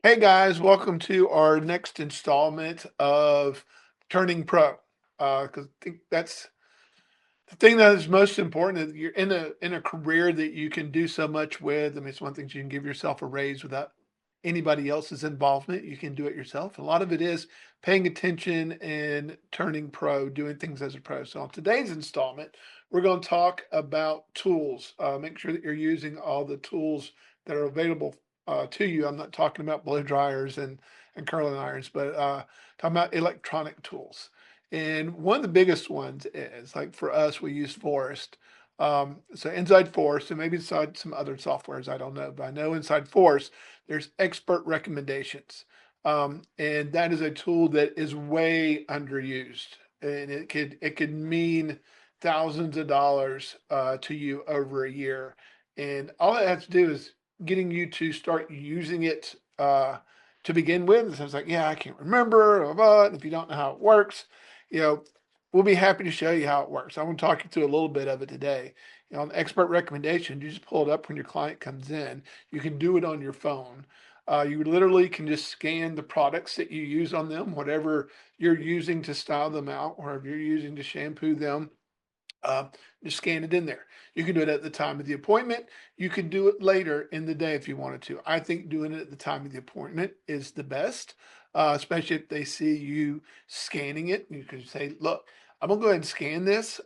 Hey guys, welcome to our next installment of Turning Pro. Because I think that's the thing that is most important. That you're in a career that you can do so much with. I mean, it's one thing you can give yourself a raise without anybody else's involvement. You can do it yourself. A lot of it is paying attention and turning pro, doing things as a pro. So on today's installment, we're going to talk about tools. Make sure that you're using all the tools that are available to you. I'm not talking about blow dryers and curling irons, but talking about electronic tools. And one of the biggest ones is like for us, we use Forest. So inside Forest, and maybe inside some other softwares, I don't know, but I know inside Forest, there's expert recommendations. And that is a tool that is way underused. And it could mean thousands of dollars to you over a year. And all it has to do is getting you to start using it to begin with. So it's like, yeah, I can't remember, blah, blah, blah. And if you don't know how it works, you know, we'll be happy to show you how it works. I'm going to talk you through a little bit of it today. On expert recommendation, you just pull it up when your client comes in. You can do it on your phone. You literally can just scan the products that you use on them, whatever you're using to style them out, or if you're using to shampoo them, uh, just scan it in there. You can do it at the time of the appointment. You can do it later in the day if you wanted to. I think doing it at the time of the appointment is the best, especially if they see you scanning it. You can say, "Look, I'm gonna go ahead and scan this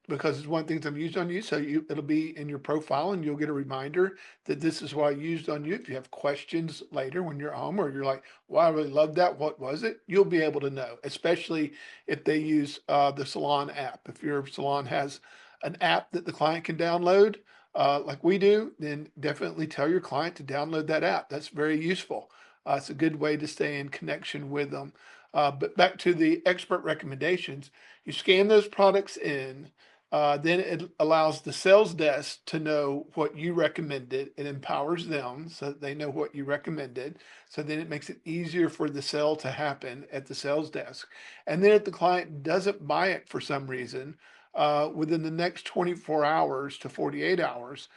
because it's one of the things I'm used on you. So it'll be in your profile, and you'll get a reminder that this is what I used on you. If you have questions later when you're home, or you're like, "Wow, I really love that. What was it?" You'll be able to know, especially if they use the Salon app. If your salon has an app that the client can download, like we do, then definitely tell your client to download that app. That's very useful. It's a good way to stay in connection with them. But back to the expert recommendations, you scan those products in. Then it allows the sales desk to know what you recommended. It empowers them so that they know what you recommended. So then it makes it easier for the sale to happen at the sales desk. And then if the client doesn't buy it for some reason, within the next 24 hours to 48 hours,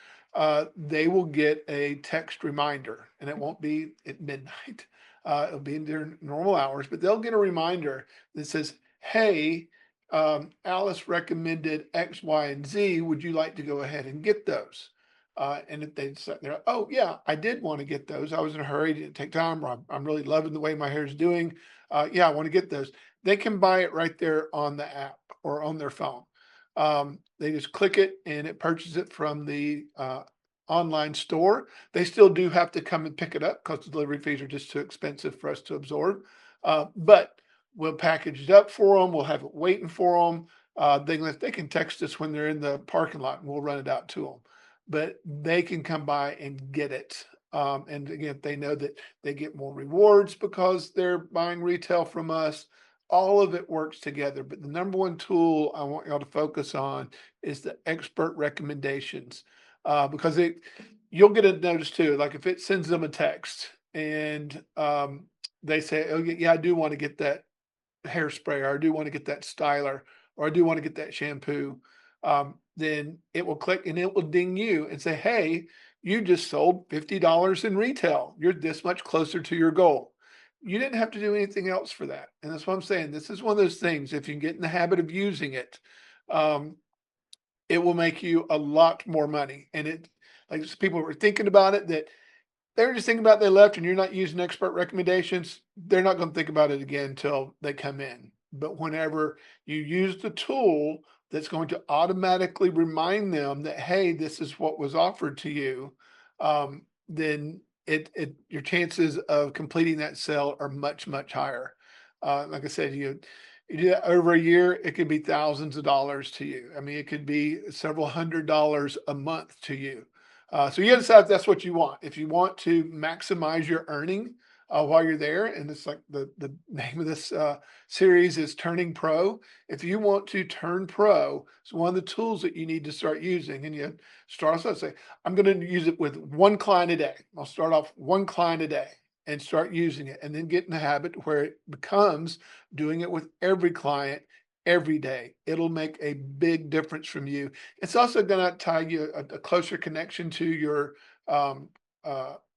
they will get a text reminder, and it won't be at midnight. It'll be in their normal hours, but they'll get a reminder that says, "Hey, Alice recommended X, Y, and Z. Would you like to go ahead and get those?" And if they say, they're, "Oh yeah, I did want to get those. I was in a hurry, didn't take time, or I'm really loving the way my hair is doing. Yeah, I want to get those." They can buy it right there on the app or on their phone. They just click it and it purchases it from the online store. They still do have to come and pick it up because the delivery fees are just too expensive for us to absorb. But we'll package it up for them. We'll have it waiting for them. They can text us when they're in the parking lot and we'll run it out to them. But they can come by and get it. And again, they know that they get more rewards because they're buying retail from us. All of it works together. But the number one tool I want y'all to focus on is the expert recommendations, because you'll get a notice too. Like if it sends them a text and they say, "Oh yeah, I do want to get that hairspray, or I do want to get that styler, or I do want to get that shampoo," then it will click and it will ding you and say, "Hey, you just sold $50 in retail. You're this much closer to your goal." You didn't have to do anything else for that. And that's what I'm saying. This is one of those things, if you can get in the habit of using it, um, it will make you a lot more money. And like people were thinking about it, that they were just thinking about they left and you're not using expert recommendations, they're not going to think about it again until they come in. But whenever you use the tool that's going to automatically remind them that, hey, this is what was offered to you, then your chances of completing that sale are much, much higher. Like I said, you do that over a year, it could be thousands of dollars to you. I mean, it could be several $100s a month to you. So you got to decide if that's what you want. If you want to maximize your earning while you're there, and it's like the name of this series is Turning Pro. If you want to turn pro, it's one of the tools that you need to start using. And you start off, say, "I'm going to use it with one client a day. I'll start off one client a day and start using it, and then get in the habit where it becomes doing it with every client every day." It'll make a big difference from you. It's also going to tie you a closer connection to your um,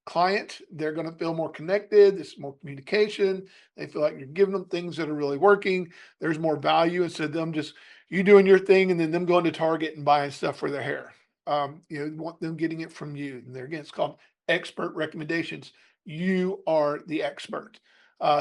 client. They're going to feel more connected. There's more communication. They feel like you're giving them things that are really working. There's more value instead of them just you doing your thing and then them going to Target and buying stuff for their hair. You want them getting it from you. And there again, it's called expert recommendations. You are the expert.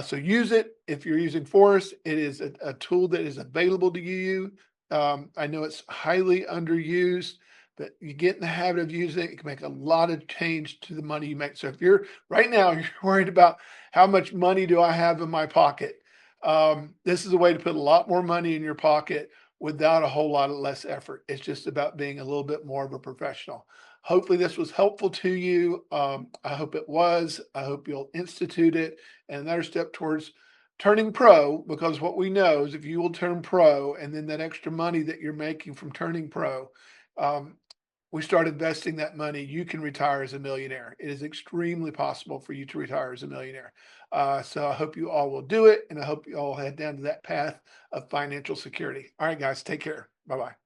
So use it. If you're using Forest, it is a tool that is available to you. I know it's highly underused, but you get in the habit of using it, it can make a lot of change to the money you make. So if you're right now, you're worried about how much money do I have in my pocket? This is a way to put a lot more money in your pocket without a whole lot of less effort. It's just about being a little bit more of a professional. Hopefully this was helpful to you. I hope it was. I hope you'll institute it. And another step towards turning pro, because what we know is if you will turn pro and then that extra money that you're making from turning pro, um, we start investing that money, you can retire as a millionaire. It is extremely possible for you to retire as a millionaire. So I hope you all will do it. And I hope you all head down to that path of financial security. All right, guys, take care. Bye bye.